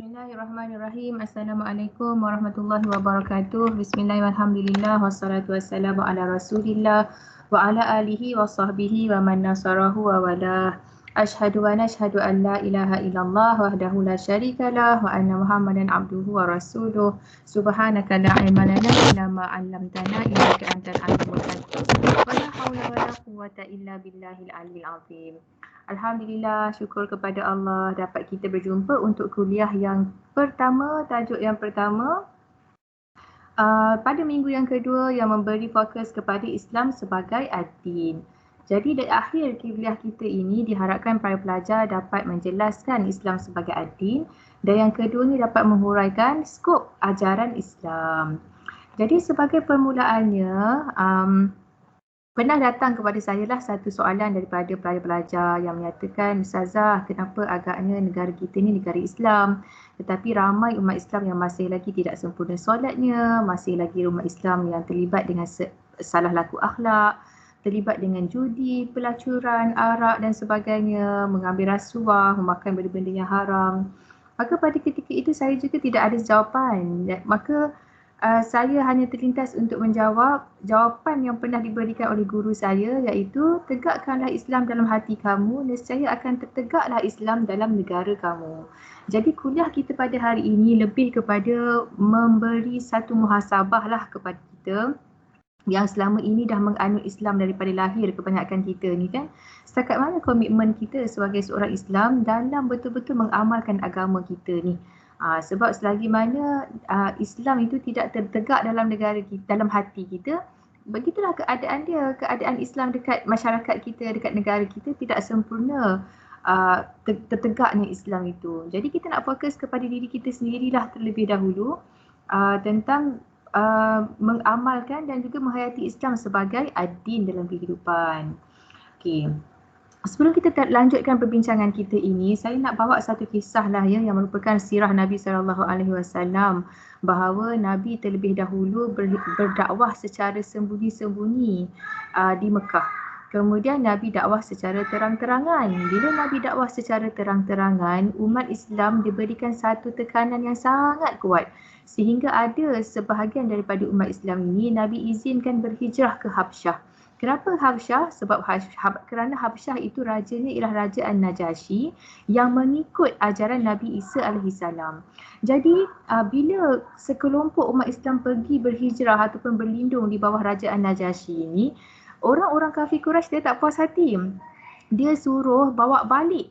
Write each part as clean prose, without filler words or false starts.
Bismillahirrahmanirrahim. Assalamualaikum warahmatullahi wabarakatuh. Bismillahirrahmanirrahim. Wassalatu wassalamu ala rasulillah wa ala alihi wa sahbihi wa man nasarahu wa walah. Ashhadu wa nashhadu an la ilaha illallah wahdahu la syarika lah wa anna Muhammadan abduhu wa rasuluh. Subhanaka la ilma lana illa ma 'allamtana innaka antal alimul hakim. Wa la haula wa la quwwata illa billahil aliyyil azim. Alhamdulillah, syukur kepada Allah dapat kita berjumpa untuk kuliah yang pertama, tajuk yang pertama pada minggu yang kedua yang memberi fokus kepada Islam sebagai ad-din. Jadi dari akhir kuliah kita ini diharapkan para pelajar dapat menjelaskan Islam sebagai ad-din dan yang kedua ni dapat menghuraikan skop ajaran Islam. Jadi sebagai permulaannya, pernah datang kepada saya lah satu soalan daripada pelajar-pelajar yang menyatakan, Ustazah, kenapa agaknya negara kita ni negara Islam tetapi ramai umat Islam yang masih lagi tidak sempurna solatnya, masih lagi umat Islam yang terlibat dengan salah laku akhlak, terlibat dengan judi, pelacuran, arak dan sebagainya, mengambil rasuah, memakan benda-benda yang haram. Maka pada ketika itu saya juga tidak ada jawapan. Maka saya hanya terlintas untuk menjawab jawapan yang pernah diberikan oleh guru saya, iaitu tegakkanlah Islam dalam hati kamu, nescaya akan tertegaklah Islam dalam negara kamu. Jadi kuliah kita pada hari ini lebih kepada memberi satu muhasabah lah kepada kita yang selama ini dah menganut Islam daripada lahir kebanyakan kita ni kan. Setakat mana komitmen kita sebagai seorang Islam dalam betul-betul mengamalkan agama kita ni. Sebab selagi mana Islam itu tidak tertegak dalam negara kita, dalam hati kita, begitulah keadaan dia, keadaan Islam dekat masyarakat kita, dekat negara kita tidak sempurna tertegaknya Islam itu. Jadi kita nak fokus kepada diri kita sendirilah terlebih dahulu tentang mengamalkan dan juga menghayati Islam sebagai ad-din dalam kehidupan. Okey. Sebelum kita lanjutkan perbincangan kita ini, saya nak bawa satu kisah lah yang merupakan sirah Nabi SAW, bahawa Nabi terlebih dahulu berdakwah secara sembunyi-sembunyi di Mekah. Kemudian Nabi dakwah secara terang-terangan. Bila Nabi dakwah secara terang-terangan, umat Islam diberikan satu tekanan yang sangat kuat sehingga ada sebahagian daripada umat Islam ini Nabi izinkan berhijrah ke Habsyah. Kenapa Habsyah? Sebab kerana Habsyah itu rajanya ialah Raja An-Najasyi yang mengikut ajaran Nabi Isa AS. Jadi bila sekelompok umat Islam pergi berhijrah ataupun berlindung di bawah Raja An-Najasyi ini, orang-orang kafir Quraisy dia tak puas hati. Dia suruh bawa balik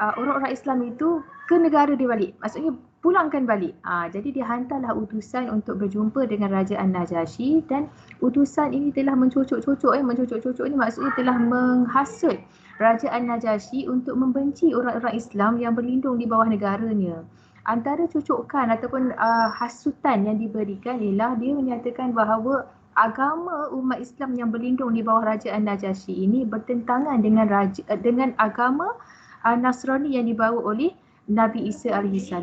orang-orang Islam itu ke negara dia balik. Maksudnya pulangkan balik. Jadi dia hantarlah utusan untuk berjumpa dengan Raja An-Najasyi dan utusan ini telah mencocok-cocok. Mencocok-cocok ini maksudnya telah menghasut Raja An-Najasyi untuk membenci orang-orang Islam yang berlindung di bawah negaranya. Antara cocokan ataupun hasutan yang diberikan ialah dia menyatakan bahawa agama umat Islam yang berlindung di bawah Raja An-Najasyi ini bertentangan dengan agama Nasrani yang dibawa oleh Nabi Isa AS.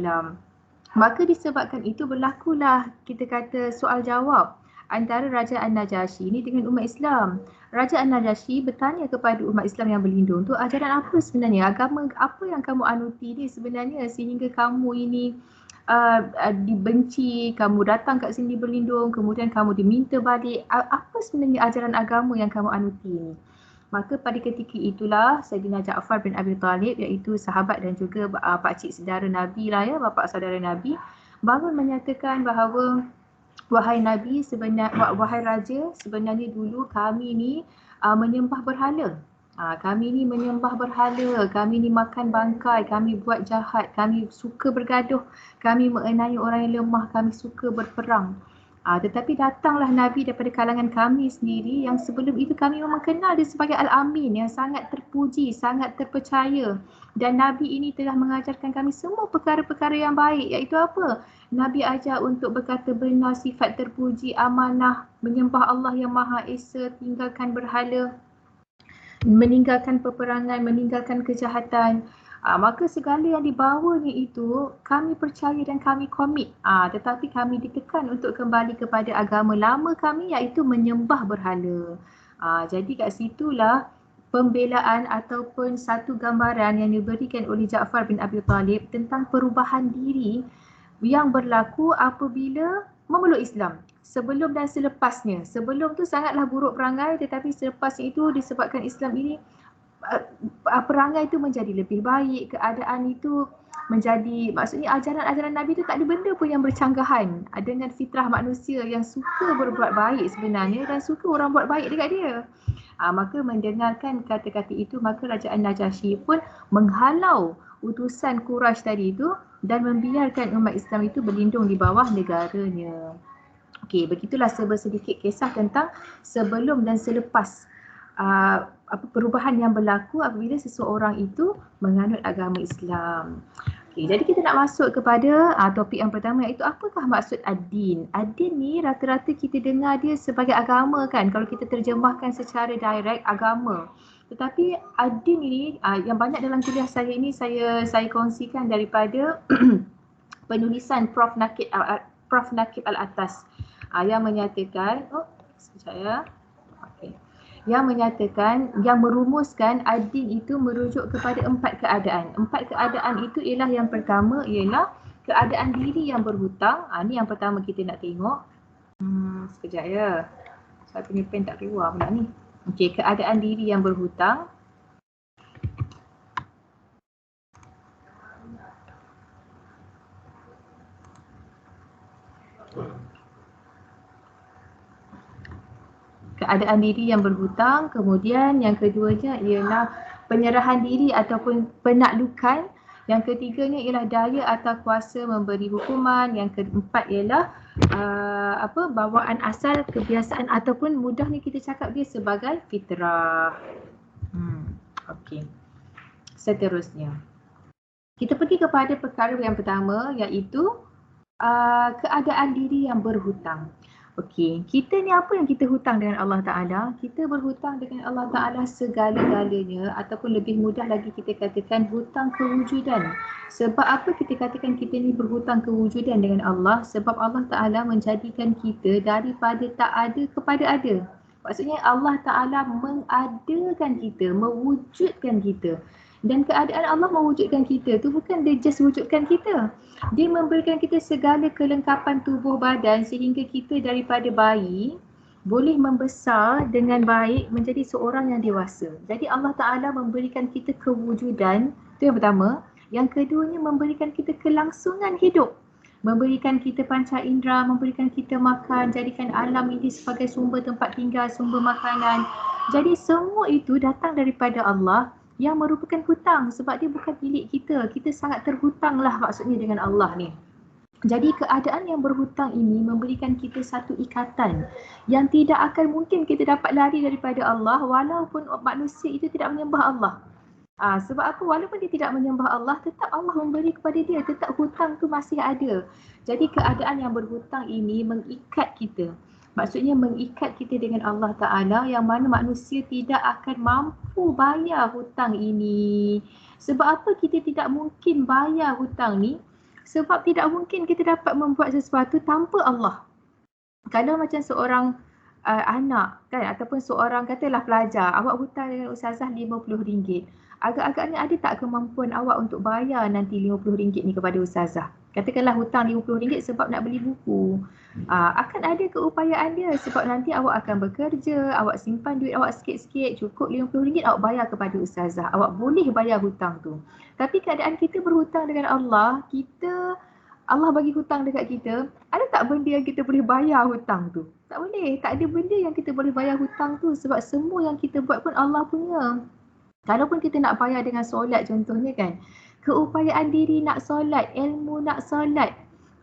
Maka disebabkan itu berlakulah kita kata soal jawab antara Raja An-Najasyi ini dengan umat Islam. Raja An-Najasyi bertanya kepada umat Islam yang berlindung tu, ajaran apa sebenarnya, agama apa yang kamu anuti ni sebenarnya sehingga kamu ini dibenci, kamu datang kat sini berlindung, kemudian kamu diminta balik. Apa sebenarnya ajaran agama yang kamu anuti ni? Maka pada ketika itulah Saidina Ja'far bin Abi Talib, iaitu sahabat dan juga pakcik saudara Nabi lah ya, bapa saudara Nabi, bangun menyatakan bahawa wahai Nabi, wahai Raja, sebenarnya dulu kami ni menyembah berhala. Kami ni menyembah berhala, kami ni makan bangkai, kami buat jahat, kami suka bergaduh, kami mengenai orang yang lemah, kami suka berperang. Tetapi datanglah Nabi daripada kalangan kami sendiri yang sebelum itu kami memang kenal dia sebagai Al-Amin yang sangat terpuji, sangat terpercaya. Dan Nabi ini telah mengajarkan kami semua perkara-perkara yang baik, iaitu apa? Nabi ajar untuk berkata benar, sifat terpuji, amanah, menyembah Allah yang Maha Esa, tinggalkan berhala, meninggalkan peperangan, meninggalkan kejahatan. Maka segala yang dibawanya itu kami percaya dan kami komit. Tetapi kami ditekan untuk kembali kepada agama lama kami, iaitu menyembah berhala. Jadi kat situlah pembelaan ataupun satu gambaran yang diberikan oleh Ja'far bin Abi Talib tentang perubahan diri yang berlaku apabila memeluk Islam. Sebelum dan selepasnya. Sebelum tu sangatlah buruk perangai, tetapi selepas itu disebabkan Islam ini perangai itu menjadi lebih baik, keadaan itu menjadi, maksudnya ajaran-ajaran Nabi itu tak ada benda pun yang bercanggahan dengan fitrah manusia yang suka berbuat baik sebenarnya dan suka orang buat baik dekat dia. Maka mendengarkan kata-kata itu, maka Kerajaan Najasyi pun menghalau utusan Quraisy tadi itu dan membiarkan umat Islam itu berlindung di bawah negaranya. Okey, begitulah sedikit kisah tentang sebelum dan selepas perubahan yang berlaku apabila seseorang itu menganut agama Islam. Okay, jadi kita nak masuk kepada topik yang pertama, iaitu apakah maksud ad-din. Ad-din ni rata-rata kita dengar dia sebagai agama kan, kalau kita terjemahkan secara direct, agama. Tetapi ad-din ini yang banyak dalam kuliah saya ini saya kongsikan daripada penulisan Prof Nakib Al-Atas yang menyatakan, yang menyatakan, yang merumuskan ad-din itu merujuk kepada 4 keadaan. 4 keadaan itu ialah, yang pertama ialah keadaan diri yang berhutang. Ni yang pertama kita nak tengok. Sekejap ya. Saya punya pen tak keluar pula ni. Okey, keadaan diri yang berhutang. Keadaan diri yang berhutang. Kemudian yang keduanya ialah penyerahan diri ataupun penaklukan. Yang ketiganya ialah daya atau kuasa memberi hukuman. Yang keempat ialah bawaan asal, kebiasaan ataupun mudahnya kita cakap dia sebagai fitrah. Okey. Seterusnya, kita pergi kepada perkara yang pertama, iaitu keadaan diri yang berhutang. Okey, kita ni apa yang kita hutang dengan Allah Ta'ala? Kita berhutang dengan Allah Ta'ala segala-galanya, ataupun lebih mudah lagi kita katakan hutang kewujudan. Sebab apa kita katakan kita ni berhutang kewujudan dengan Allah? Sebab Allah Ta'ala menjadikan kita daripada tak ada kepada ada. Maksudnya Allah Ta'ala mengadakan kita, mewujudkan kita. Dan keadaan Allah mewujudkan kita tu bukan dia just wujudkan kita. Dia memberikan kita segala kelengkapan tubuh badan sehingga kita daripada bayi boleh membesar dengan baik menjadi seorang yang dewasa. Jadi Allah Ta'ala memberikan kita kewujudan, itu yang pertama. Yang keduanya memberikan kita kelangsungan hidup. Memberikan kita panca indera, memberikan kita makan, jadikan alam ini sebagai sumber tempat tinggal, sumber makanan. Jadi semua itu datang daripada Allah yang merupakan hutang sebab dia bukan milik kita. Kita sangat terhutanglah maksudnya dengan Allah ni. Jadi keadaan yang berhutang ini memberikan kita satu ikatan yang tidak akan mungkin kita dapat lari daripada Allah walaupun manusia itu tidak menyembah Allah. Sebab apa? Walaupun dia tidak menyembah Allah, tetap Allah memberi kepada dia, tetap hutang tu masih ada. Jadi keadaan yang berhutang ini mengikat kita. Maksudnya mengikat kita dengan Allah Ta'ala yang mana manusia tidak akan mampu bayar hutang ini. Sebab apa kita tidak mungkin bayar hutang ni? Sebab tidak mungkin kita dapat membuat sesuatu tanpa Allah. Kalau macam seorang anak kan, ataupun seorang katalah pelajar, awak hutang dengan ustazah RM50. Agak-agaknya ada tak kemampuan awak untuk bayar nanti RM50 ni kepada ustazah? Katakanlah hutang RM50 sebab nak beli buku. Akan ada keupayaan dia sebab nanti awak akan bekerja, awak simpan duit awak sikit-sikit, cukup RM50 awak bayar kepada ustazah. Awak boleh bayar hutang tu. Tapi keadaan kita berhutang dengan Allah, Allah bagi hutang dekat kita, ada tak benda yang kita boleh bayar hutang tu? Tak boleh. Tak ada benda yang kita boleh bayar hutang tu sebab semua yang kita buat pun Allah punya. Kalaupun kita nak bayar dengan solat contohnya kan, keupayaan diri nak solat, ilmu nak solat,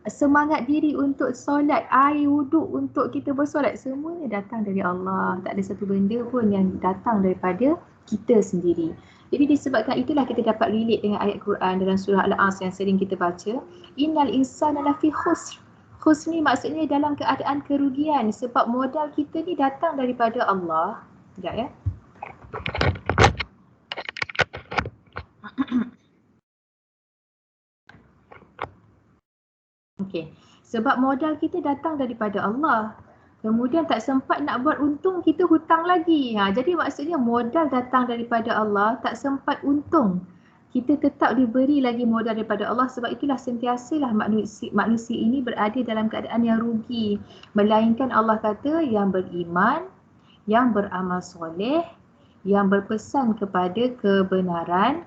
semangat diri untuk solat, air wuduk untuk kita bersolat, semuanya datang dari Allah. Tak ada satu benda pun yang datang daripada kita sendiri. Jadi disebabkan itulah kita dapat relate dengan ayat Quran dalam surah Al-Asr yang sering kita baca. Innal insana lafi khusr. Khusr ni maksudnya dalam keadaan kerugian sebab modal kita ni datang daripada Allah. Sekejap ya. Okey. Sebab modal kita datang daripada Allah. Kemudian tak sempat nak buat untung, kita hutang lagi. Jadi maksudnya modal datang daripada Allah, tak sempat untung. Kita tetap diberi lagi modal daripada Allah, sebab itulah sentiasalah manusia ini berada dalam keadaan yang rugi. Melainkan Allah kata yang beriman, yang beramal soleh, yang berpesan kepada kebenaran,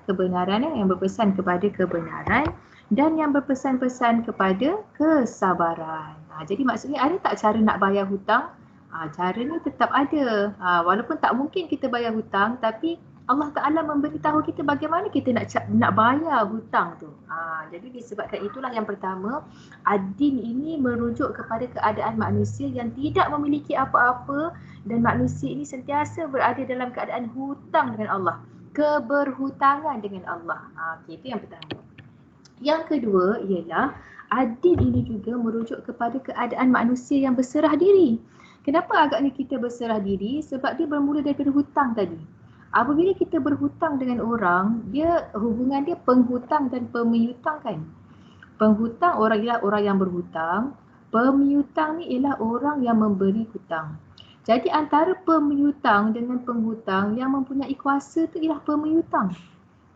yang berpesan kepada kebenaran, dan yang berpesan-pesan kepada kesabaran. Jadi maksudnya ada tak cara nak bayar hutang? Cara ni tetap ada. Walaupun tak mungkin kita bayar hutang, tapi Allah Ta'ala memberitahu kita bagaimana kita nak bayar hutang tu. Jadi disebabkan itulah yang pertama, ad-din ini merujuk kepada keadaan manusia yang tidak memiliki apa-apa, dan manusia ini sentiasa berada dalam keadaan hutang dengan Allah, keberhutangan dengan Allah. Itu yang pertama. Yang kedua ialah ad-din ini juga merujuk kepada keadaan manusia yang berserah diri. Kenapa agaknya kita berserah diri? Sebab dia bermula daripada hutang tadi. Apabila kita berhutang dengan orang, dia hubungan dia penghutang dan pemiutang kan. Penghutang orang ialah orang yang berhutang, pemiutang ni ialah orang yang memberi hutang. Jadi antara pemiutang dengan penghutang, yang mempunyai kuasa tu ialah pemiutang.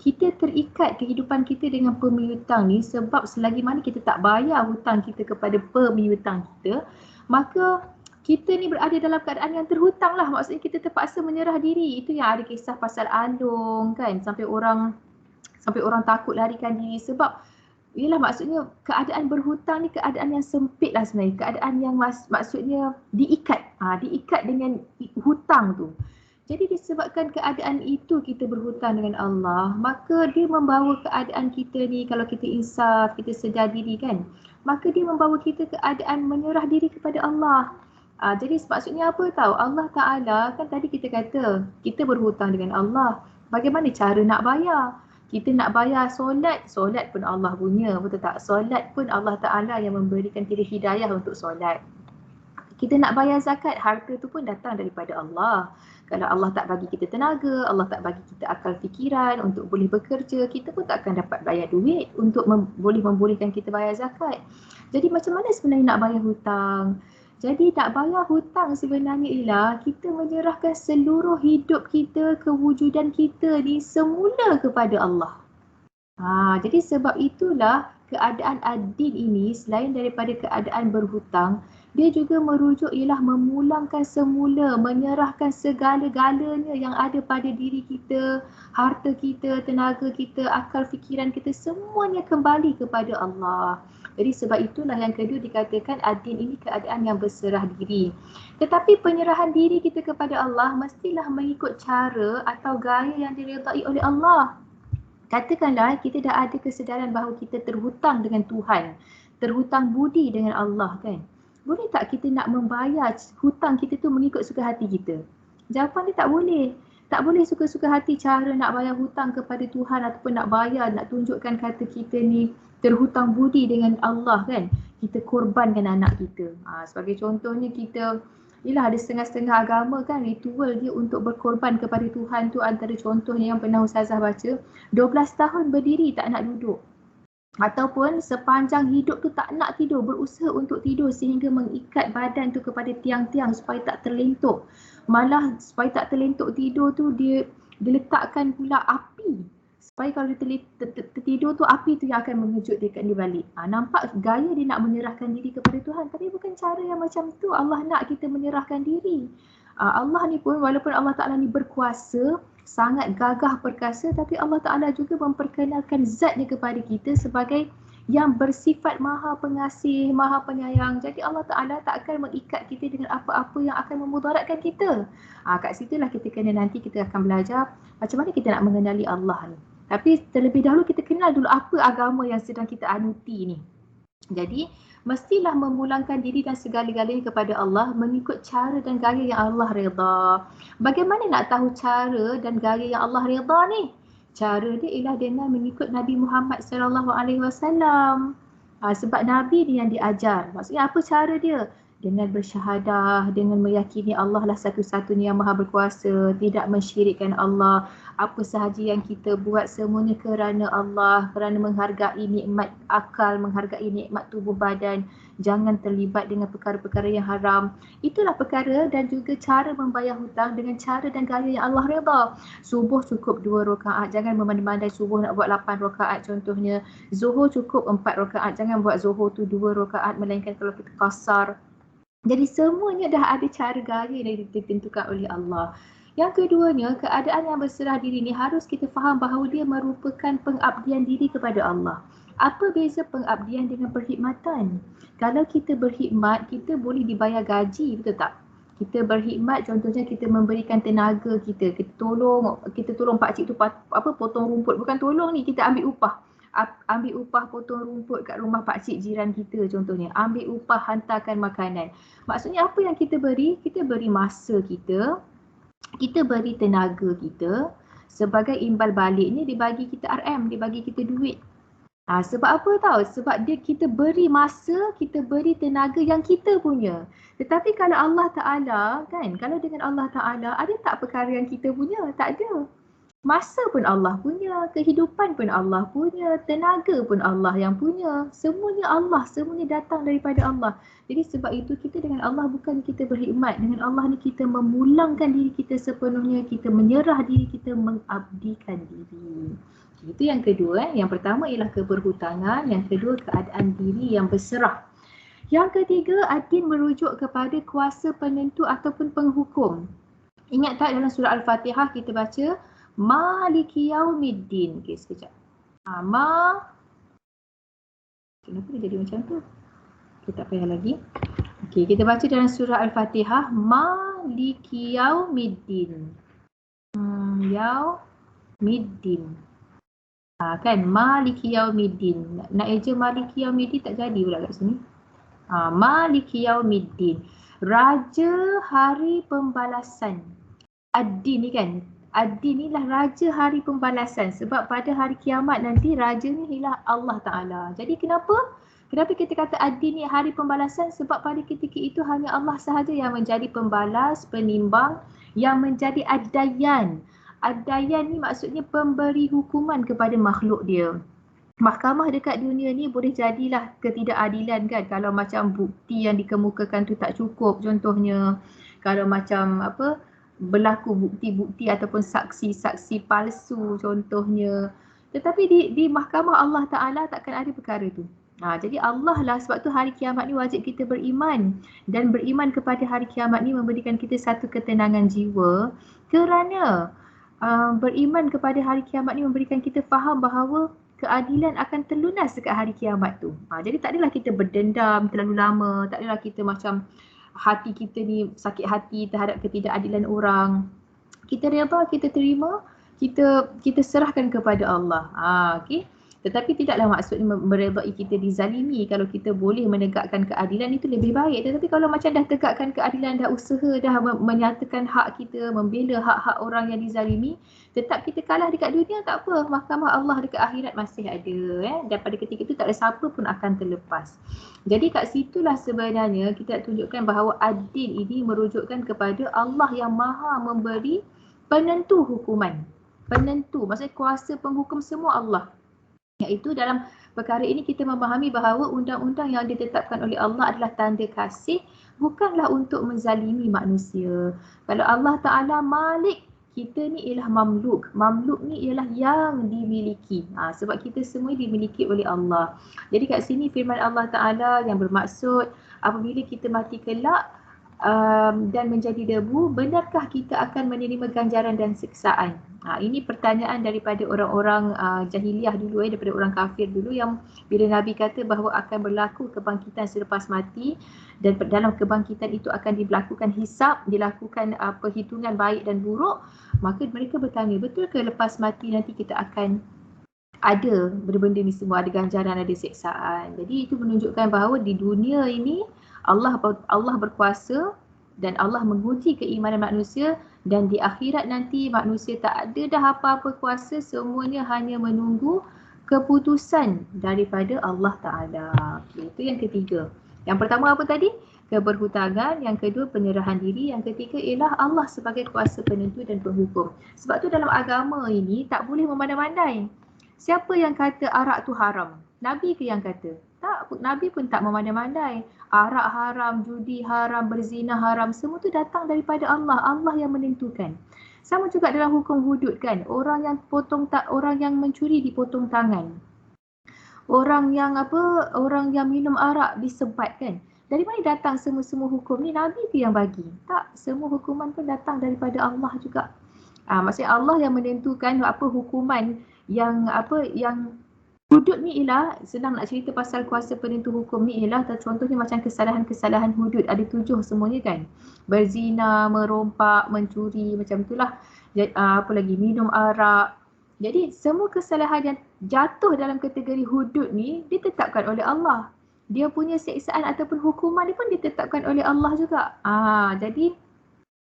Kita terikat kehidupan kita dengan pemiutang ni sebab selagi mana kita tak bayar hutang kita kepada pemiutang kita, maka kita ni berada dalam keadaan yang terhutang lah. Maksudnya kita terpaksa menyerah diri. Itu yang ada kisah pasal Alung kan, sampai orang takut larikan diri sebab ialah maksudnya keadaan berhutang ni keadaan yang sempit lah sebenarnya. Keadaan yang maksudnya diikat dengan hutang tu. Jadi disebabkan keadaan itu kita berhutang dengan Allah, maka dia membawa keadaan kita ni, kalau kita insaf, kita sedar diri kan, maka dia membawa kita keadaan menyerah diri kepada Allah. Jadi maksudnya apa tahu? Allah Ta'ala kan tadi kita kata, kita berhutang dengan Allah. Bagaimana cara nak bayar? Kita nak bayar solat pun Allah punya, betul tak? Solat pun Allah Ta'ala yang memberikan kita hidayah untuk solat. Kita nak bayar zakat, harta tu pun datang daripada Allah. Kalau Allah tak bagi kita tenaga, Allah tak bagi kita akal fikiran untuk boleh bekerja, kita pun tak akan dapat bayar duit untuk boleh membolehkan kita bayar zakat. Jadi macam mana sebenarnya nak bayar hutang? Jadi nak bayar hutang sebenarnya ialah kita menyerahkan seluruh hidup kita, kewujudan kita ni semula kepada Allah. Jadi sebab itulah keadaan ad-din ini selain daripada keadaan berhutang, dia juga merujuk ialah memulangkan semula, menyerahkan segala-galanya yang ada pada diri kita, harta kita, tenaga kita, akal fikiran kita, semuanya kembali kepada Allah. Jadi sebab itulah yang kedua dikatakan ad-din ini keadaan yang berserah diri. Tetapi penyerahan diri kita kepada Allah mestilah mengikut cara atau gaya yang diredai oleh Allah. Katakanlah kita dah ada kesedaran bahawa kita terhutang dengan Tuhan, terhutang budi dengan Allah kan. Boleh tak kita nak membayar hutang kita tu mengikut suka hati kita? Jawapan dia tak boleh. Tak boleh suka-suka hati cara nak bayar hutang kepada Tuhan ataupun nak bayar, nak tunjukkan kata kita ni terhutang budi dengan Allah kan. Kita korbankan anak kita. Sebagai contohnya kita, yelah ada setengah-setengah agama kan, ritual dia untuk berkorban kepada Tuhan tu antara contohnya yang pernah Ustazah baca, 12 tahun berdiri tak nak duduk. Ataupun sepanjang hidup tu tak nak tidur, berusaha untuk tidur sehingga mengikat badan tu kepada tiang-tiang supaya tak terlentuk. Malah supaya tak terlentuk tidur tu dia letakkan pula api. Supaya kalau dia tertidur tu api tu yang akan mengejutkan dia balik. Nampak gaya dia nak menyerahkan diri kepada Tuhan, tapi bukan cara yang macam tu Allah nak kita menyerahkan diri. Allah ni pun walaupun Allah Ta'ala ni berkuasa, sangat gagah perkasa, tapi Allah Ta'ala juga memperkenalkan zatnya kepada kita sebagai yang bersifat maha pengasih, maha penyayang. Jadi Allah Ta'ala tak akan mengikat kita dengan apa-apa yang akan memudaratkan kita. Kat situlah kita kena, nanti kita akan belajar macam mana kita nak mengenali Allah ni. Tapi terlebih dahulu kita kenal dulu apa agama yang sedang kita anuti ni. Jadi mestilah memulangkan diri dan segala-galanya kepada Allah mengikut cara dan gaya yang Allah redha. Bagaimana nak tahu cara dan gaya yang Allah redha ni? Cara dia ialah dengan mengikut Nabi Muhammad sallallahu alaihi wasallam. Sebab Nabi ni yang diajar. Maksudnya apa cara dia? dengan bersyahadah, dengan meyakini Allah lah satu-satunya yang maha berkuasa, tidak mensyirikkan Allah. Apa sahaja yang kita buat semuanya kerana Allah, kerana menghargai nikmat akal, menghargai nikmat tubuh badan. Jangan terlibat dengan perkara-perkara yang haram. Itulah perkara dan juga cara membayar hutang dengan cara dan gaya yang Allah redha. Subuh cukup 2 rakaat, jangan memandai-mandai subuh nak buat 8 rakaat contohnya. Zuhur cukup 4 rakaat, jangan buat zuhur tu 2 rakaat melainkan kalau kita kasar. Jadi semuanya dah ada cara gaya yang ditentukan oleh Allah. Yang keduanya, keadaan yang berserah diri ni harus kita faham bahawa dia merupakan pengabdian diri kepada Allah. Apa beza pengabdian dengan perkhidmatan? Kalau kita berkhidmat, kita boleh dibayar gaji, betul tak? Kita berkhidmat, contohnya kita memberikan tenaga kita tolong pakcik tu potong rumput, bukan tolong ni, kita ambil upah. Ambil upah potong rumput kat rumah pakcik jiran kita contohnya, ambil upah hantarkan makanan. Maksudnya apa yang kita beri? Kita beri masa kita beri tenaga kita, sebagai imbal baliknya dia bagi kita RM, dia bagi kita duit. Sebab apa tahu? Sebab kita beri masa, kita beri tenaga yang kita punya. Tetapi kalau Allah Ta'ala kan, kalau dengan Allah Ta'ala ada tak perkara yang kita punya? Tak ada. Masa pun Allah punya, kehidupan pun Allah punya, tenaga pun Allah yang punya. Semuanya Allah, semuanya datang daripada Allah. Jadi sebab itu kita dengan Allah bukan kita berkhidmat. Dengan Allah ni kita memulangkan diri kita sepenuhnya, kita menyerah diri, kita mengabdikan diri. Itu yang kedua. Yang pertama ialah keberhutangan, yang kedua keadaan diri yang berserah. Yang ketiga, adin merujuk kepada kuasa penentu ataupun penghukum. Ingat tak dalam surah Al-Fatihah kita baca Maliki Yaumiddin. Okey, sekejap. Kenapa dia jadi macam tu? Kita tak payah lagi. Okey, kita baca dalam surah Al-Fatihah Maliki Yaumiddin. Yaumiddin. Kan Maliki Yaumiddin. Nak eja Maliki Yaumiddin tak jadi pula kat sini. Maliki Yaumiddin. Raja hari pembalasan. Ad-Din ni kan, Ad-Din ni lah raja hari pembalasan. Sebab pada hari kiamat nanti raja ni ialah Allah Ta'ala. Jadi kenapa kita kata Ad-Din ni hari pembalasan? Sebab pada ketika itu hanya Allah sahaja yang menjadi pembalas, penimbang, yang menjadi ad-dayan. Ad-dayan ni maksudnya pemberi hukuman kepada makhluk dia. Mahkamah dekat dunia ni boleh jadilah ketidakadilan kan, kalau macam bukti yang dikemukakan tu tak cukup contohnya, kalau macam berlaku bukti-bukti ataupun saksi-saksi palsu contohnya. Tetapi di mahkamah Allah Ta'ala takkan ada perkara tu. Jadi Allah lah, sebab tu hari kiamat ni wajib kita beriman. Dan beriman kepada hari kiamat ni memberikan kita satu ketenangan jiwa, kerana beriman kepada hari kiamat ni memberikan kita faham bahawa keadilan akan terlunas dekat hari kiamat tu. Jadi tak adalah kita berdendam terlalu lama, tak adalah kita macam hati kita ni sakit hati terhadap ketidakadilan orang. Kita reba, kita terima, kita serahkan kepada Allah. Okey. Tetapi tidaklah maksudnya merebai kita dizalimi. Kalau kita boleh menegakkan keadilan itu lebih baik. Tetapi kalau macam dah tegakkan keadilan, dah usaha, dah menyatakan hak kita, membela hak-hak orang yang dizalimi, tetap kita kalah dekat dunia, tak apa. Mahkamah Allah dekat akhirat masih ada. Dan pada ketika itu tak ada siapa pun akan terlepas. Jadi kat situlah sebenarnya kita nak tunjukkan bahawa adil ini merujukkan kepada Allah yang maha memberi penentu hukuman. Penentu, maksudnya kuasa penghukum semua Allah. Iaitu dalam perkara ini kita memahami bahawa undang-undang yang ditetapkan oleh Allah adalah tanda kasih, bukanlah untuk menzalimi manusia. Kalau Allah Ta'ala Malik, kita ni ialah mamluk. Mamluk ni ialah yang dimiliki. Sebab kita semua dimiliki oleh Allah. Jadi kat sini firman Allah Ta'ala yang bermaksud apabila kita mati kelak dan menjadi debu, benarkah kita akan menerima ganjaran dan siksaan? Ini pertanyaan daripada orang-orang jahiliah dulu, daripada orang kafir dulu, yang bila Nabi kata bahawa akan berlaku kebangkitan selepas mati, dan dalam kebangkitan itu akan dilakukan hisab, dilakukan perhitungan baik dan buruk, maka mereka bertanya, betul ke lepas mati nanti kita akan ada benda-benda ni semua, ada ganjaran, ada siksaan? Jadi itu menunjukkan bahawa di dunia ini Allah berkuasa dan Allah menguji keimanan manusia, dan di akhirat nanti manusia tak ada dah apa-apa kuasa, semuanya hanya menunggu keputusan daripada Allah Ta'ala. Okay, itu yang ketiga. Yang pertama apa tadi? keberhutangan, yang kedua penyerahan diri, yang ketiga ialah Allah sebagai kuasa penentu dan penghukum. Sebab tu dalam agama ini tak boleh memandai-mandai. Siapa yang kata arak tu haram? Nabi ke yang kata? Tak, Nabi pun tak memandai-mandai. Arak haram, judi haram, berzina haram, semua tu datang daripada Allah. Allah yang menentukan. Sama juga dalam hukum hudud kan, orang yang mencuri dipotong tangan. Orang yang minum arak disebat kan. Dari mana datang semua hukum ni? Nabi ke yang bagi? Tak, semua hukuman pun datang daripada Allah juga. Maksudnya Allah yang menentukan apa hukuman yang hudud ni ialah, senang nak cerita pasal kuasa penentu hukum ni ialah, contohnya macam kesalahan-kesalahan hudud, ada 7 semuanya kan. Berzina, merompak, mencuri, macam itulah. Apa lagi, minum arak. Jadi semua kesalahan yang jatuh dalam kategori hudud ni ditetapkan oleh Allah. Dia punya siksaan ataupun hukuman dia pun ditetapkan oleh Allah juga. Jadi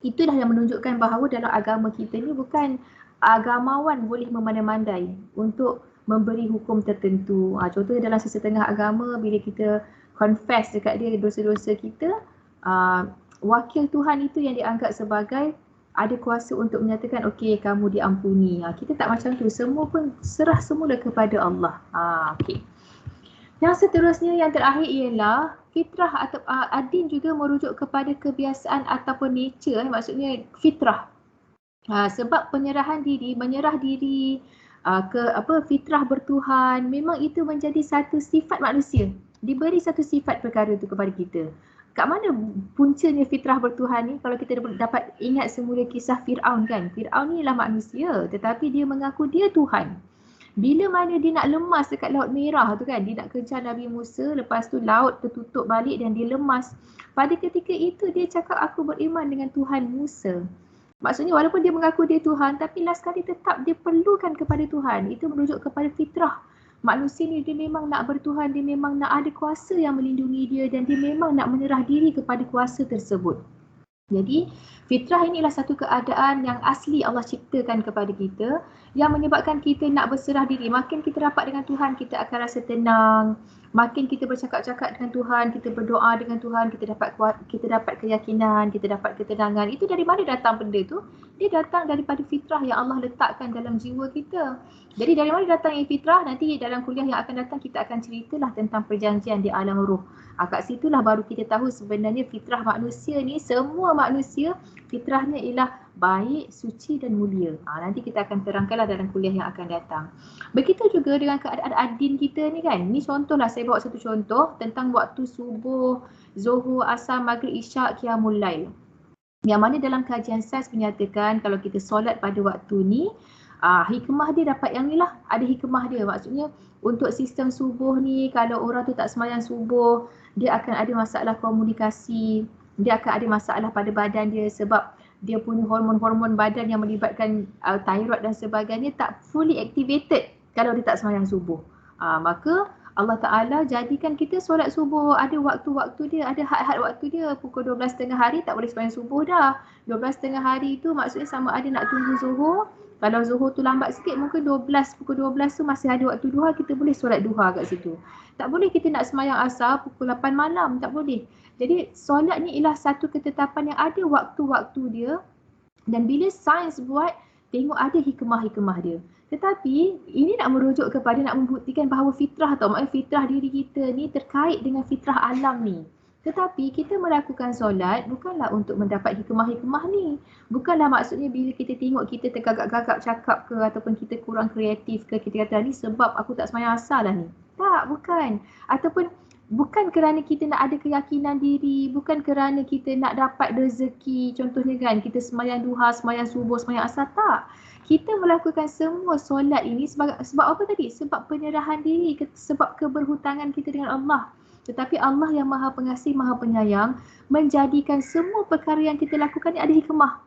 itulah yang menunjukkan bahawa dalam agama kita ni bukan agamawan boleh memandai-mandai untuk memberi hukum tertentu. Contohnya dalam sesetengah agama, bila kita confess dekat dia dosa-dosa kita, wakil Tuhan itu yang dianggap sebagai ada kuasa untuk menyatakan okey kamu diampuni. Kita tak macam tu. Semua pun serah semula kepada Allah. Okey. Yang seterusnya, yang terakhir ialah fitrah atau adin juga merujuk kepada kebiasaan ataupun nature, maksudnya fitrah. Sebab menyerah diri fitrah bertuhan, memang itu menjadi satu sifat manusia. Diberi satu sifat perkara itu kepada kita. Kat mana puncanya fitrah bertuhan ni? Kalau kita dapat ingat semula kisah Fir'aun kan. Fir'aun ni ialah manusia tetapi dia mengaku dia Tuhan. Bila mana dia nak lemas dekat Laut Merah tu kan, dia nak kejar Nabi Musa, lepas tu laut tertutup balik dan dia lemas. Pada ketika itu dia cakap aku beriman dengan Tuhan Musa. Maksudnya walaupun dia mengaku dia Tuhan, tapi last kali tetap dia perlukan kepada Tuhan. Itu merujuk kepada fitrah. Manusia ni dia memang nak bertuhan, dia memang nak ada kuasa yang melindungi dia dan dia memang nak menyerah diri kepada kuasa tersebut. Jadi fitrah ini adalah satu keadaan yang asli Allah ciptakan kepada kita yang menyebabkan kita nak berserah diri. Makin kita rapat dengan Tuhan, kita akan rasa tenang. Makin kita bercakap-cakap dengan Tuhan, kita berdoa dengan Tuhan, kita dapat keyakinan, kita dapat ketenangan. Itu dari mana datang benda tu? Dia datang daripada fitrah yang Allah letakkan dalam jiwa kita. Jadi dari mana datang yang fitrah? Nanti dalam kuliah yang akan datang kita akan ceritalah tentang perjanjian di alam ruh. Kat situlah baru kita tahu sebenarnya fitrah manusia ni, semua manusia fitrahnya ialah baik, suci dan mulia. Nanti kita akan terangkanlah dalam kuliah yang akan datang. Begitu juga dengan keadaan adin kita ni kan. Ni contohlah, saya bawa satu contoh tentang waktu subuh, zuhur, asar, maghrib, isyak, qiyamul lail. Yang mana dalam kajian sains menyatakan kalau kita solat pada waktu ni, hikmah dia dapat yang ni lah, ada hikmah dia. Maksudnya untuk sistem subuh ni, kalau orang tu tak sembahyang subuh, dia akan ada masalah komunikasi, dia akan ada masalah pada badan dia sebab dia punya hormon-hormon badan yang melibatkan thyroid dan sebagainya tak fully activated kalau dia tak sembahyang subuh. Maka Allah Ta'ala jadikan kita solat subuh, ada waktu-waktu dia, ada had-had waktu dia. Pukul 12 tengah hari tak boleh sembahyang subuh dah. 12 tengah hari tu maksudnya sama ada nak tunggu zuhur. Kalau zuhur tu lambat sikit, mungkin pukul 12 tu masih ada waktu duha, kita boleh solat duha kat situ. Tak boleh kita nak sembahyang asar pukul 8 malam, tak boleh. Jadi solat ni ialah satu ketetapan yang ada waktu-waktu dia, dan bila sains buat, tengok ada hikmah-hikmah dia. Tetapi ini nak merujuk kepada, nak membuktikan bahawa fitrah atau maknanya fitrah diri kita ni terkait dengan fitrah alam ni. Tetapi kita melakukan solat bukanlah untuk mendapat hikmah-hikmah ni. Bukanlah maksudnya bila kita tengok kita tergagap-gagap cakap ke ataupun kita kurang kreatif ke, kita kata ni sebab aku tak sembahyang asar lah ni. Tak, bukan. Ataupun bukan kerana kita nak ada keyakinan diri, bukan kerana kita nak dapat rezeki. Contohnya kan, kita sembahyang duha, sembahyang subuh, sembahyang asar. Tak. Kita melakukan semua solat ini sebab apa tadi? Sebab penyerahan diri, sebab keberhutangan kita dengan Allah. Tetapi Allah yang Maha Pengasih, Maha Penyayang menjadikan semua perkara yang kita lakukan ni ada hikmah.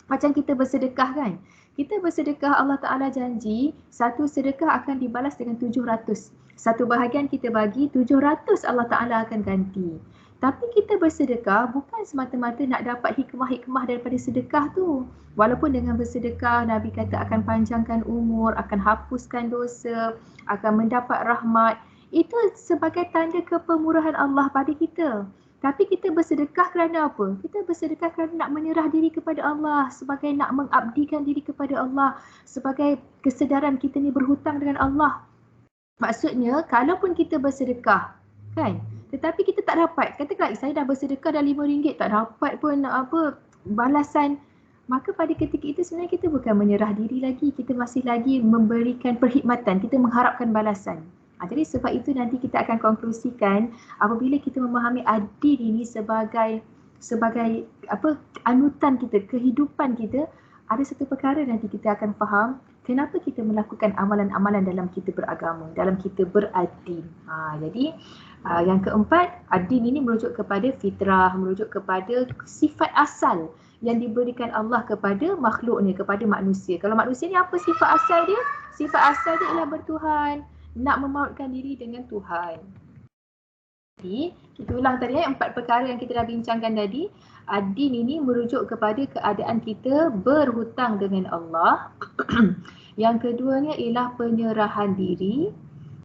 Macam kita bersedekah kan. Kita bersedekah, Allah Ta'ala janji satu sedekah akan dibalas dengan 700. Satu bahagian kita bagi, 700 Allah Ta'ala akan ganti. Tapi kita bersedekah bukan semata-mata nak dapat hikmah-hikmah daripada sedekah tu. Walaupun dengan bersedekah, Nabi kata akan panjangkan umur, akan hapuskan dosa, akan mendapat rahmat. Itu sebagai tanda kepemurahan Allah pada kita. Tapi kita bersedekah kerana apa? Kita bersedekah kerana nak menyerah diri kepada Allah, sebagai nak mengabdikan diri kepada Allah, sebagai kesedaran kita ni berhutang dengan Allah. Maksudnya, kalaupun kita bersedekah, kan? Tetapi kita tak dapat. Katakanlah saya dah bersedekah dah RM5, tak dapat pun balasan. Maka pada ketika itu sebenarnya kita bukan menyerah diri lagi, kita masih lagi memberikan perkhidmatan, kita mengharapkan balasan. Jadi sebab itu nanti kita akan konklusikan apabila kita memahami adil ini sebagai anutan kita, kehidupan kita, ada satu perkara nanti kita akan faham kenapa kita melakukan amalan-amalan dalam kita beragama, dalam kita beradil. Jadi yang keempat, adil ini merujuk kepada fitrah, merujuk kepada sifat asal yang diberikan Allah kepada makhluknya, kepada manusia. Kalau manusia ni apa sifat asal dia? Sifat asal dia ialah bertuhan, nak memautkan diri dengan Tuhan. Jadi, kita ulang tadi 4 perkara yang kita dah bincangkan tadi. Adil ini merujuk kepada keadaan kita berhutang dengan Allah. Yang keduanya ialah penyerahan diri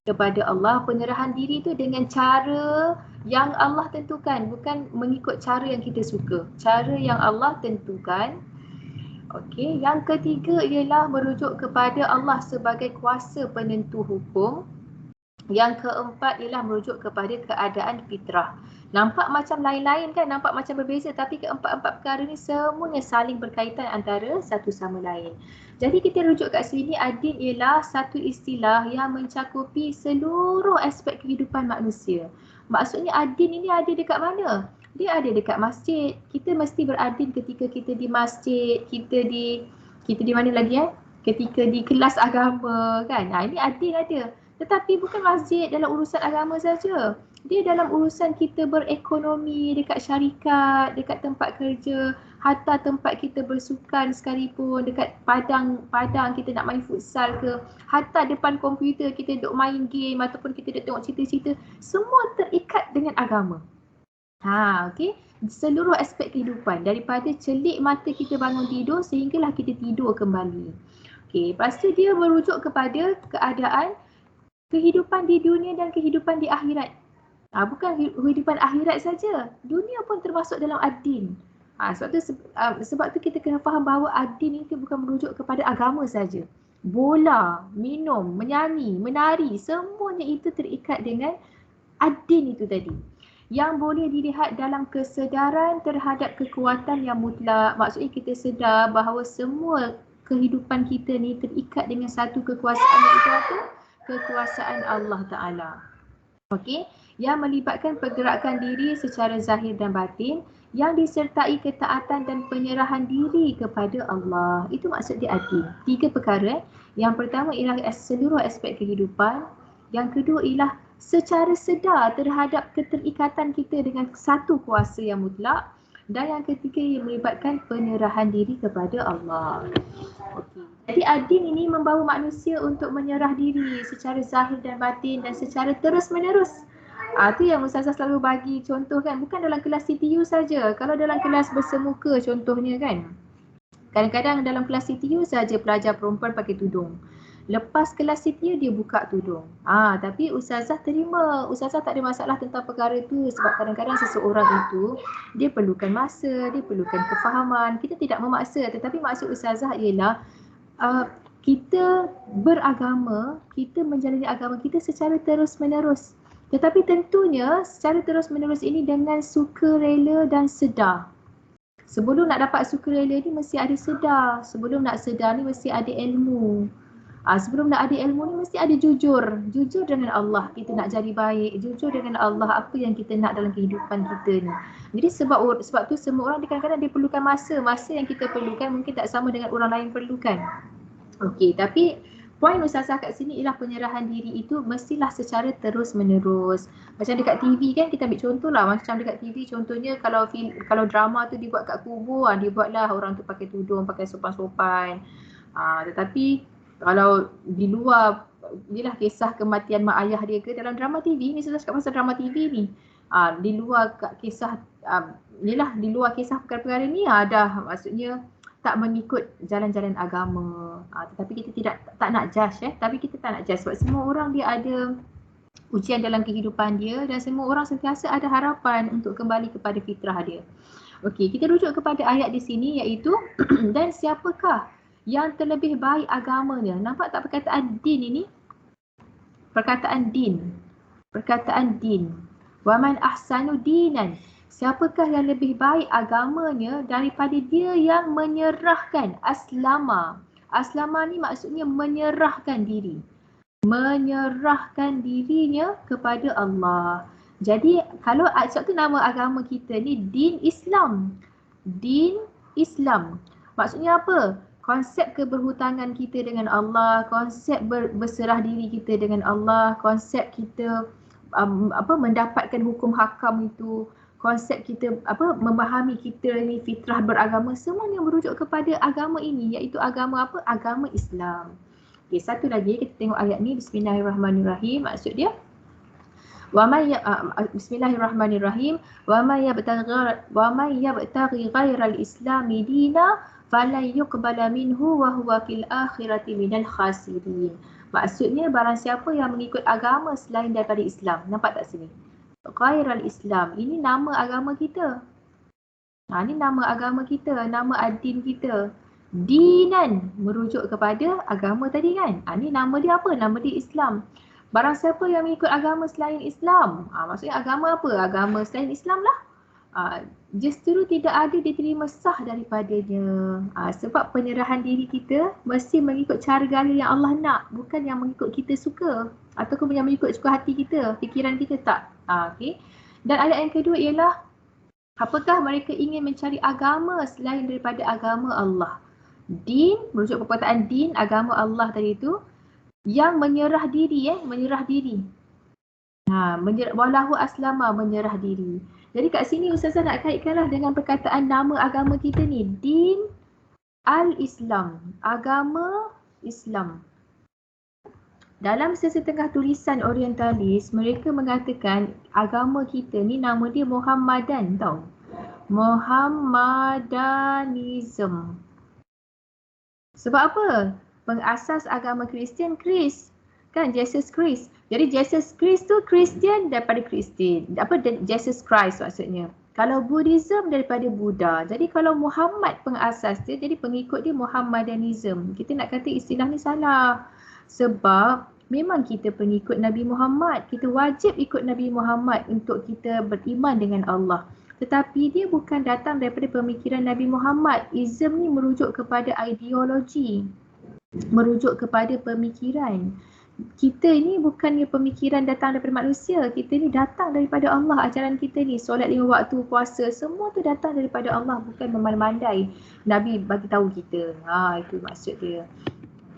kepada Allah. Penyerahan diri itu dengan cara yang Allah tentukan, bukan mengikut cara yang kita suka. Cara yang Allah tentukan. Okey, yang ketiga ialah merujuk kepada Allah sebagai kuasa penentu hukum. Yang keempat ialah merujuk kepada keadaan fitrah. Nampak macam lain-lain kan, nampak macam berbeza, tapi keempat-empat perkara ni semuanya saling berkaitan antara satu sama lain. Jadi kita rujuk kat sini, adil ialah satu istilah yang mencakupi seluruh aspek kehidupan manusia. Maksudnya adil ini ada dekat mana? Dia ada dekat masjid. Kita mesti beradil ketika kita di masjid, kita di mana lagi ketika di kelas agama kan. Ini adil ada. Tetapi bukan masjid dalam urusan agama saja. Dia dalam urusan kita berekonomi, dekat syarikat, dekat tempat kerja, hatta tempat kita bersukan sekalipun, dekat padang kita nak main futsal ke, hatta depan komputer kita duk main game ataupun kita duk tengok cerita-cerita, semua terikat dengan agama. Okey. Seluruh aspek kehidupan, daripada celik mata kita bangun tidur sehinggalah kita tidur kembali. Okey, lepas tu dia merujuk kepada keadaan kehidupan di dunia dan kehidupan di akhirat. Bukan kehidupan akhirat saja, dunia pun termasuk dalam adil. Sebab tu kita kena faham bahawa adil ini bukan merujuk kepada agama saja. Bola, minum, menyanyi, menari, semuanya itu terikat dengan adil itu tadi. Yang boleh dilihat dalam kesedaran terhadap kekuatan yang mutlak. Maksudnya kita sedar bahawa semua kehidupan kita ni terikat dengan satu kekuasaan, iaitu apa? Kekuasaan Allah Ta'ala. Okey, yang melibatkan pergerakan diri secara zahir dan batin, yang disertai ketaatan dan penyerahan diri kepada Allah. Itu maksud dia adil. 3 perkara. Yang pertama ialah seluruh aspek kehidupan. Yang kedua ialah secara sedar terhadap keterikatan kita dengan satu kuasa yang mutlak. Dan yang ketiga ia melibatkan penyerahan diri kepada Allah. Okey. Jadi adil ini membawa manusia untuk menyerah diri secara zahir dan batin dan secara terus-menerus. Itu yang Ustazah selalu bagi contoh kan, bukan dalam kelas CTU saja. Kalau dalam kelas bersemuka contohnya kan, kadang-kadang dalam kelas CTU saja pelajar perempuan pakai tudung. Lepas kelas CTU dia buka tudung. Tapi Ustazah terima, Ustazah tak ada masalah tentang perkara itu, sebab kadang-kadang seseorang itu dia perlukan masa, dia perlukan kefahaman. Kita tidak memaksa, tetapi maksud Ustazah ialah kita beragama, kita menjalani agama kita secara terus-menerus. Tetapi tentunya secara terus-menerus ini dengan sukarela dan sedar. Sebelum nak dapat sukarela ni mesti ada sedar. Sebelum nak sedar ni mesti ada ilmu. Sebelum nak ada ilmu ni mesti ada jujur. Jujur dengan Allah, kita nak jadi baik. Jujur dengan Allah, apa yang kita nak dalam kehidupan kita ni. Jadi sebab tu semua orang kadang-kadang dia perlukan masa. Masa yang kita perlukan mungkin tak sama dengan orang lain perlukan. Okey, tapi poin Ustazah kat sini ialah penyerahan diri itu mestilah secara terus-menerus. Macam dekat TV kan, kita ambil contoh lah. Macam dekat TV contohnya kalau drama tu dibuat kat kubur, dia buatlah orang tu pakai tudung, pakai sopan-sopan. Tetapi kalau di luar, inilah kisah kematian mak ayah dia ke dalam drama TV ni, Ustazah cakap pasal drama TV ni. Di luar kisah, di luar kisah perkara-perkara ni dah maksudnya tak mengikut jalan-jalan agama. Tetapi kita tak nak judge tapi kita tak nak judge sebab semua orang dia ada ujian dalam kehidupan dia dan semua orang sentiasa ada harapan untuk kembali kepada fitrah dia. Okey, kita rujuk kepada ayat di sini iaitu dan siapakah yang terlebih baik agamanya? Nampak tak perkataan din ini? Perkataan din. Perkataan din. Wa man ahsanu dinan. Siapakah yang lebih baik agamanya daripada dia yang menyerahkan aslama. Aslama ni maksudnya menyerahkan diri. Menyerahkan dirinya kepada Allah. Jadi kalau sebab tu nama agama kita ni din Islam. Din Islam. Maksudnya apa? Konsep keberhutangan kita dengan Allah, konsep berserah diri kita dengan Allah, konsep kita mendapatkan hukum hakam itu, konsep kita memahami kita ni fitrah beragama, semuanya merujuk kepada agama ini, iaitu agama apa? Agama Islam. Okay, satu lagi kita tengok ayat ni, bismillahirrahmanirrahim. Maksud dia bismillahirrahmanirrahim wa may yabtaghi ghairal islami dina falan yuqbala minhu wa huwa fil akhirati minal khasirin. Maksudnya barang siapa yang mengikut agama selain daripada Islam. Nampak tak sini? Ghairal Islam. Ini nama agama kita. Ini nama agama kita, nama ad-din kita. Dinan merujuk kepada agama tadi kan. Ini nama dia apa? Nama dia Islam. Barang siapa yang mengikut agama selain Islam, maksudnya agama apa? Agama selain Islam lah. Justru tidak ada diterima sah daripadanya. Sebab penyerahan diri kita mesti mengikut cara gaya yang Allah nak, bukan yang mengikut kita suka ataupun yang mengikut suka hati kita, fikiran kita tak. Okay. Dan ayat yang kedua ialah apakah mereka ingin mencari agama selain daripada agama Allah. Din, merujuk perkataan din, agama Allah tadi itu, yang menyerah diri, menyerah diri. Walahu aslama, menyerah diri. Jadi kat sini Ustazah nak kaitkanlah dengan perkataan nama agama kita ni, din al-Islam, agama Islam. Dalam sesetengah tulisan orientalis, mereka mengatakan agama kita ni nama dia Muhammadan tau. Muhammadanism. Sebab apa? Pengasas agama Kristian Kris, kan, Jesus Christ. Jadi Jesus Christ tu Kristian daripada Kristian, Jesus Christ maksudnya. Kalau Buddhism daripada Buddha. Jadi kalau Muhammad pengasas dia, jadi pengikut dia Muhammadanism. Kita nak kata istilah ni salah. Sebab memang kita pengikut Nabi Muhammad, kita wajib ikut Nabi Muhammad untuk kita beriman dengan Allah. Tetapi dia bukan datang daripada pemikiran Nabi Muhammad. Ism ni merujuk kepada ideologi, merujuk kepada pemikiran. Kita ni bukannya pemikiran datang daripada manusia. Kita ni datang daripada Allah. Ajaran kita ni, solat 5 waktu, puasa, semua tu datang daripada Allah, bukan memandai Nabi bagi tahu kita. Itu maksud dia.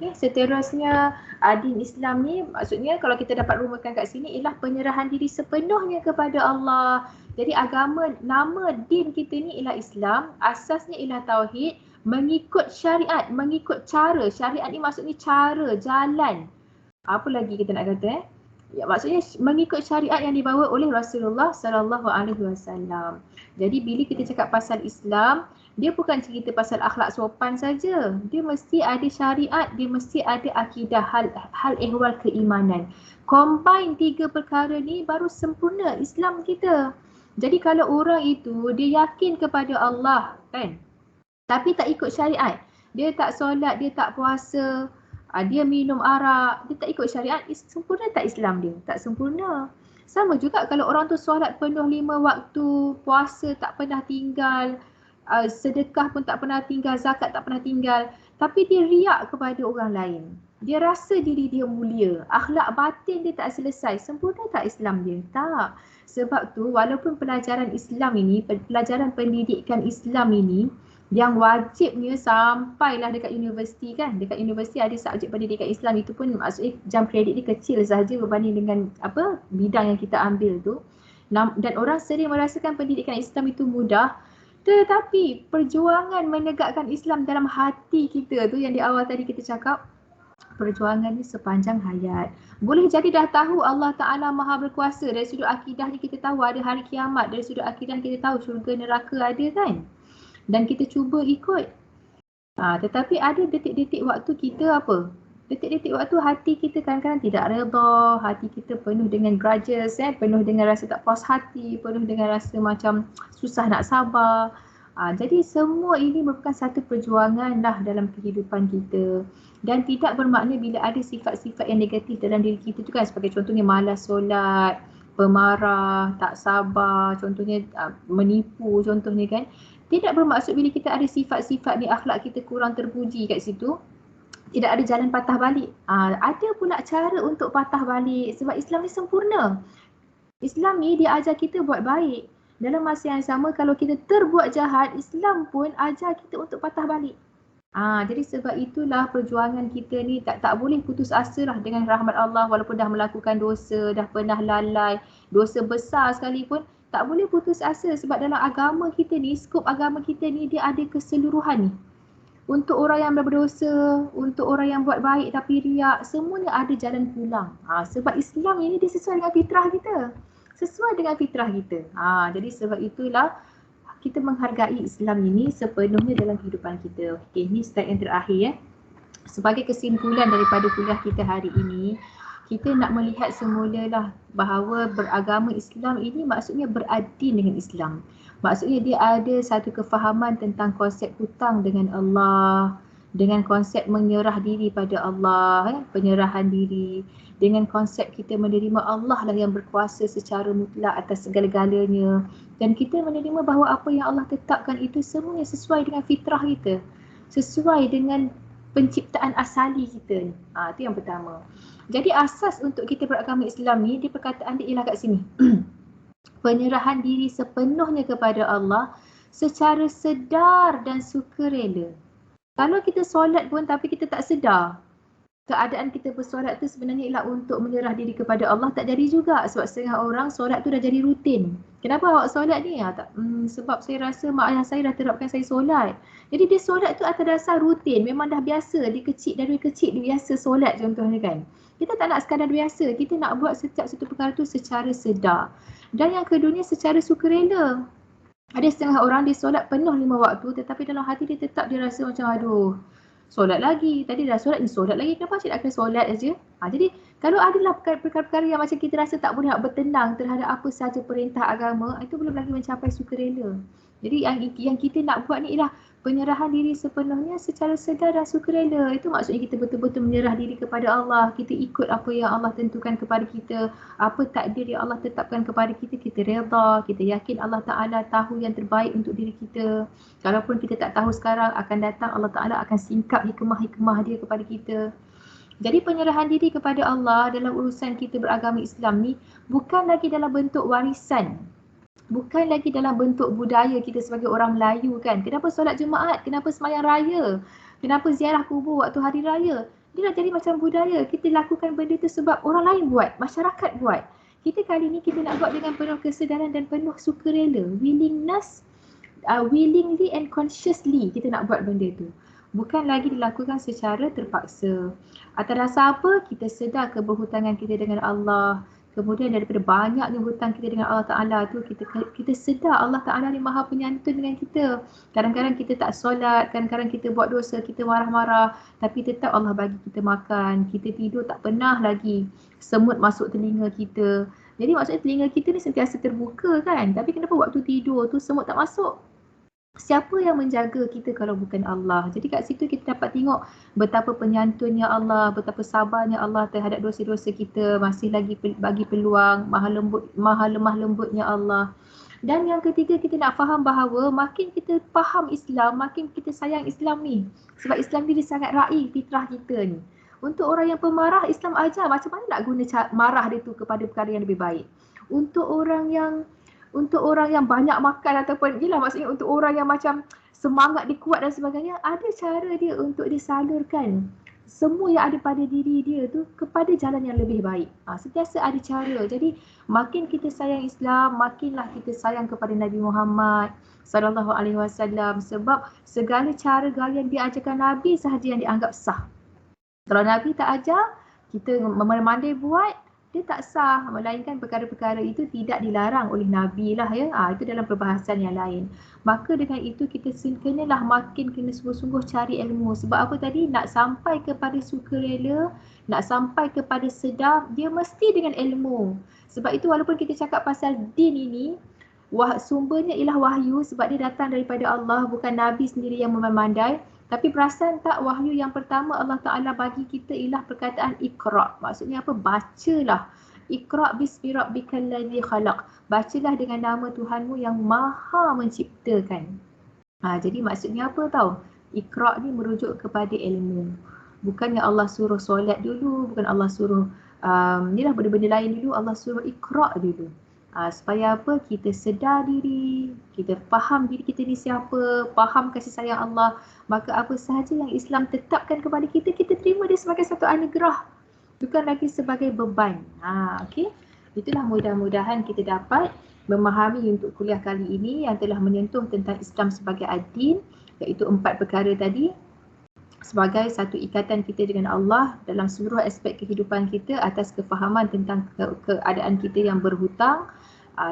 Okay, seterusnya din Islam ni maksudnya kalau kita dapat rumuskan kat sini ialah penyerahan diri sepenuhnya kepada Allah. Jadi agama, nama din kita ni ialah Islam, asasnya ialah tauhid, mengikut syariat, mengikut cara. Syariat ni maksudnya cara, jalan. Apa lagi kita nak kata? Ya, maksudnya mengikut syariat yang dibawa oleh Rasulullah sallallahu alaihi wasallam. Jadi bila kita cakap pasal Islam, dia bukan cerita pasal akhlak sopan saja. Dia mesti ada syariat, dia mesti ada akidah, hal ehwal keimanan. Combine 3 perkara ni baru sempurna Islam kita. Jadi kalau orang itu dia yakin kepada Allah, kan? Tapi tak ikut syariat. Dia tak solat, dia tak puasa, dia minum arak, dia tak ikut syariat, sempurna tak Islam dia? Tak sempurna. Sama juga kalau orang tu solat penuh 5 waktu, puasa tak pernah tinggal, sedekah pun tak pernah tinggal, zakat tak pernah tinggal, tapi dia riak kepada orang lain. Dia rasa diri dia mulia, akhlak batin dia tak selesai, sempurna tak Islam dia? Tak. Sebab tu walaupun pelajaran Islam ini, pelajaran pendidikan Islam ini yang wajibnya sampailah dekat universiti kan. Dekat universiti ada subjek pendidikan Islam, itu pun maksudnya jam kredit dia kecil sahaja berbanding dengan bidang yang kita ambil tu. Dan orang sering merasakan pendidikan Islam itu mudah. Tetapi perjuangan menegakkan Islam dalam hati kita tu yang di awal tadi kita cakap, perjuangan ni sepanjang hayat. Boleh jadi dah tahu Allah Ta'ala Maha Berkuasa, dari sudut akidah ni kita tahu ada hari kiamat, dari sudut akidah kita tahu syurga neraka ada kan. Dan kita cuba ikut. Tetapi ada detik-detik waktu kita Detik-detik waktu hati kita kadang-kadang tidak redha, hati kita penuh dengan grudges, penuh dengan rasa tak puas hati, penuh dengan rasa macam susah nak sabar. Jadi semua ini merupakan satu perjuangan lah dalam kehidupan kita. Dan tidak bermakna bila ada sifat-sifat yang negatif dalam diri kita tu kan, sebagai contohnya malas solat, pemarah, tak sabar, contohnya menipu contohnya kan. Tidak bermaksud bila kita ada sifat-sifat ni, akhlak kita kurang terpuji kat situ, tidak ada jalan patah balik. Ada pula cara untuk patah balik sebab Islam ni sempurna. Islam ni dia ajar kita buat baik. Dalam masa yang sama kalau kita terbuat jahat, Islam pun ajar kita untuk patah balik. Jadi sebab itulah perjuangan kita ni tak boleh putus asa lah dengan rahmat Allah, walaupun dah melakukan dosa, dah pernah lalai, dosa besar sekalipun, tak boleh putus asa sebab dalam agama kita ni, skop agama kita ni dia ada keseluruhan ni. Untuk orang yang berdosa, untuk orang yang buat baik tapi riak, semuanya ada jalan pulang. Sebab Islam ini dia sesuai dengan fitrah kita. Sesuai dengan fitrah kita. Jadi sebab itulah kita menghargai Islam ini sepenuhnya dalam kehidupan kita. Okey, ini slide yang terakhir. Sebagai kesimpulan daripada kuliah kita hari ini, kita nak melihat semulalah bahawa beragama Islam ini maksudnya beradin dengan Islam. Maksudnya dia ada satu kefahaman tentang konsep hutang dengan Allah, dengan konsep menyerah diri pada Allah, penyerahan diri, dengan konsep kita menerima Allah lah yang berkuasa secara mutlak atas segala-galanya, dan kita menerima bahawa apa yang Allah tetapkan itu semuanya sesuai dengan fitrah kita, sesuai dengan penciptaan asali kita. Itu yang pertama. Jadi asas untuk kita beragama Islam ni, dia perkataan dia ialah kat sini. Penyerahan diri sepenuhnya kepada Allah secara sedar dan sukarela. Kalau kita solat pun tapi kita tak sedar, keadaan kita bersolat tu sebenarnya ialah untuk menyerah diri kepada Allah, tak jadi juga. Sebab setengah orang solat tu dah jadi rutin. Kenapa awak solat ni? Sebab saya rasa mak ayah saya dah terapkan saya solat. Jadi dia solat tu atas dasar rutin, memang dah biasa. Dari kecil dia biasa solat contohnya kan. Kita tak nak sekadar biasa, kita nak buat setiap satu perkara tu secara sedar. Dan yang keduanya secara sukarela. Ada setengah orang dia solat penuh 5 waktu tetapi dalam hati dia tetap dia rasa macam aduh, solat lagi, tadi dah solat ni solat lagi, kenapa cik nak kena solat aja? Jadi kalau adalah perkara-perkara yang macam kita rasa tak boleh nak bertenang terhadap apa sahaja perintah agama, itu belum lagi mencapai sukarela. Jadi yang kita nak buat ni ialah penyerahan diri sepenuhnya secara sedar dan sukarela. Itu maksudnya kita betul-betul menyerah diri kepada Allah, kita ikut apa yang Allah tentukan kepada kita, apa takdir yang Allah tetapkan kepada kita, kita redha, kita yakin Allah Ta'ala tahu yang terbaik untuk diri kita. Kalaupun kita tak tahu sekarang, akan datang Allah Ta'ala akan singkap hikmah-hikmah dia kepada kita. Jadi penyerahan diri kepada Allah dalam urusan kita beragama Islam ni bukan lagi dalam bentuk warisan, bukan lagi dalam bentuk budaya kita sebagai orang Melayu kan. Kenapa solat Jumaat? Kenapa sembahyang raya? Kenapa ziarah kubur waktu hari raya? Dia dah jadi macam budaya. Kita lakukan benda tu sebab orang lain buat, masyarakat buat. Kita kali ni kita nak buat dengan penuh kesedaran dan penuh sukarela. Willingly and consciously kita nak buat benda tu. Bukan lagi dilakukan secara terpaksa. Atas dasar apa? Kita sedar keberhutangan kita dengan Allah. Kemudian daripada banyaknya hutang kita dengan Allah Ta'ala tu, kita sedar Allah Ta'ala ni maha penyantun dengan kita. Kadang-kadang kita tak solat, kadang-kadang kita buat dosa, kita marah-marah, tapi tetap Allah bagi kita makan. Kita tidur tak pernah lagi semut masuk telinga kita. Jadi maksudnya telinga kita ni sentiasa terbuka kan, tapi kenapa waktu tidur tu semut tak masuk? Siapa yang menjaga kita kalau bukan Allah? Jadi kat situ kita dapat tengok betapa penyantunnya Allah, betapa sabarnya Allah terhadap dosa-dosa kita, masih lagi bagi peluang, maha lemah lembutnya Allah. Dan yang ketiga, kita nak faham bahawa makin kita faham Islam, makin kita sayang Islam ni. Sebab Islam ni dia sangat raih fitrah kita ni. Untuk orang yang pemarah, Islam ajar macam mana nak guna marah dia tu kepada perkara yang lebih baik. Untuk orang yang banyak makan ataupun yelah maksudnya untuk orang yang macam semangat dia kuat dan sebagainya, ada cara dia untuk disalurkan semua yang ada pada diri dia tu kepada jalan yang lebih baik. Sentiasa ada cara. Jadi makin kita sayang Islam, makinlah kita sayang kepada Nabi Muhammad sallallahu alaihi wasallam, sebab segala cara gaya yang diajarkan Nabi sahaja yang dianggap sah. Kalau Nabi tak ajar, kita memandai buat, dia tak sah, melainkan perkara-perkara itu tidak dilarang oleh Nabi lah ya. Itu dalam perbahasan yang lain. Maka dengan itu kita kenalah makin kena sungguh-sungguh cari ilmu. Sebab apa tadi? Nak sampai kepada sukarela, nak sampai kepada sedar, dia mesti dengan ilmu. Sebab itu walaupun kita cakap pasal din ini, sumbernya ialah wahyu sebab dia datang daripada Allah, bukan Nabi sendiri yang memandai. Tapi perasan tak, wahyu yang pertama Allah Ta'ala bagi kita ialah perkataan Iqra'. Maksudnya apa? Bacalah. Iqra' bismi rabbikal ladzi khalaq. Bacalah dengan nama Tuhanmu yang maha menciptakan. Jadi maksudnya apa tahu? Iqra' ni merujuk kepada ilmu. Bukannya Allah suruh solat dulu, bukan Allah suruh ni lah benda-benda lain dulu, Allah suruh Iqra' dulu. Supaya apa? Kita sedar diri, kita faham diri kita ni siapa, faham kasih sayang Allah. Maka apa sahaja yang Islam tetapkan kepada kita, kita terima dia sebagai satu anugerah, bukan lagi sebagai beban. Okey. Itulah mudah-mudahan kita dapat memahami untuk kuliah kali ini yang telah menyentuh tentang Islam sebagai ad-din, iaitu 4 perkara tadi, sebagai satu ikatan kita dengan Allah dalam seluruh aspek kehidupan kita atas kefahaman tentang keadaan kita yang berhutang,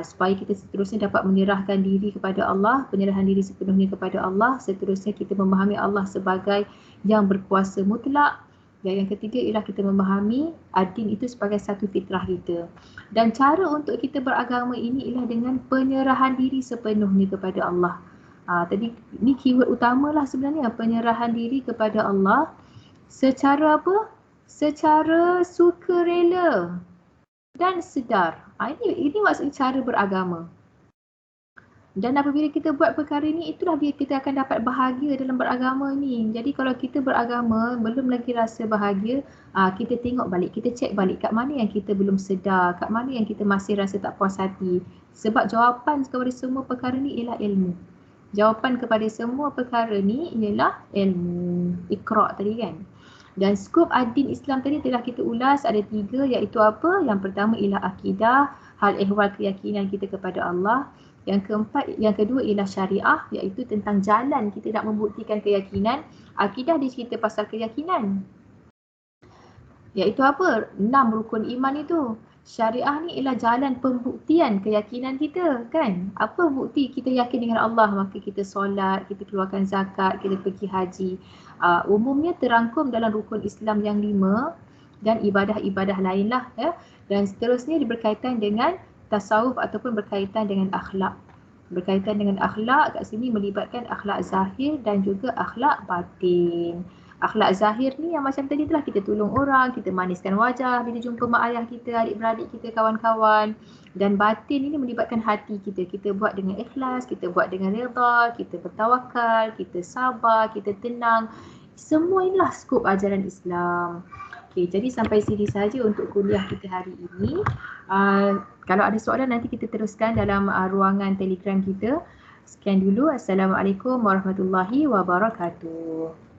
supaya kita seterusnya dapat menyerahkan diri kepada Allah, penyerahan diri sepenuhnya kepada Allah. Seterusnya kita memahami Allah sebagai yang berkuasa mutlak. Dan yang ketiga ialah kita memahami ad-din itu sebagai satu fitrah kita. Dan cara untuk kita beragama ini ialah dengan penyerahan diri sepenuhnya kepada Allah. Tadi ni keyword utamalah sebenarnya, penyerahan diri kepada Allah secara apa? Secara sukarela dan sedar. Ini maksud cara beragama. Dan apabila kita buat perkara ini, itulah kita akan dapat bahagia dalam beragama ni. Jadi kalau kita beragama, belum lagi rasa bahagia, kita tengok balik, kita cek balik kat mana yang kita belum sedar, kat mana yang kita masih rasa tak puas hati. Sebab jawapan kepada semua perkara ni ialah ilmu. Jawapan kepada semua perkara ni ialah ilmu. Iqra' tadi kan. Dan skop ad-din Islam tadi telah kita ulas, ada 3, iaitu apa? Yang pertama ialah akidah, hal ehwal keyakinan kita kepada Allah. Yang kedua ialah syariah, iaitu tentang jalan kita nak membuktikan keyakinan. Akidah dia cerita pasal keyakinan, iaitu apa? 6 rukun iman itu. Syariah ni ialah jalan pembuktian keyakinan kita kan. Apa bukti kita yakin dengan Allah? Maka kita solat, kita keluarkan zakat, kita pergi haji. Umumnya terangkum dalam rukun Islam yang 5 dan ibadah-ibadah lain lah ya. Dan seterusnya berkaitan dengan tasawuf ataupun berkaitan dengan akhlak. Berkaitan dengan akhlak kat sini melibatkan akhlak zahir dan juga akhlak batin. Akhlak zahir ni yang macam tadi telah kita tolong orang, kita maniskan wajah bila jumpa mak ayah kita, adik-beradik kita, kawan-kawan. Dan batin ini melibatkan hati kita. Kita buat dengan ikhlas, kita buat dengan redha, kita bertawakal, kita sabar, kita tenang. Semua inilah skop ajaran Islam. Okey, jadi sampai sini saja untuk kuliah kita hari ini. Kalau ada soalan nanti kita teruskan dalam ruangan Telegram kita. Sekian dulu. Assalamualaikum warahmatullahi wabarakatuh.